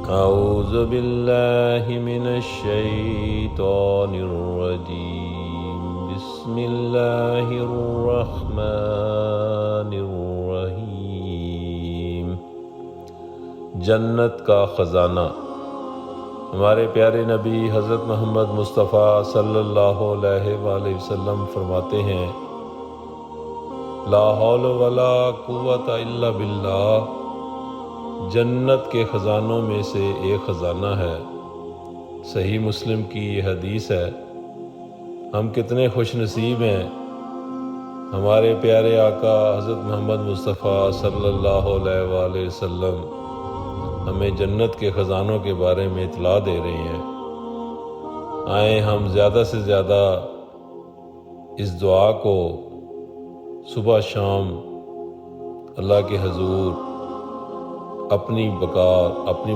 أعوذ بالله من الشيطان الرجيم بسم الله الرحمن الرحیم۔ جنت کا خزانہ۔ ہمارے پیارے نبی حضرت محمد مصطفیٰ صلی اللہ علیہ وآلہ وسلم فرماتے ہیں، لا حول ولا قوت الا باللہ، جنت کے خزانوں میں سے ایک خزانہ ہے۔ صحیح مسلم کی یہ حدیث ہے۔ ہم کتنے خوش نصیب ہیں، ہمارے پیارے آقا حضرت محمد مصطفیٰ صلی اللہ علیہ وآلہ وسلم ہمیں جنت کے خزانوں کے بارے میں اطلاع دے رہے ہیں۔ آئیں ہم زیادہ سے زیادہ اس دعا کو صبح شام اللہ کے حضور اپنی بقا، اپنی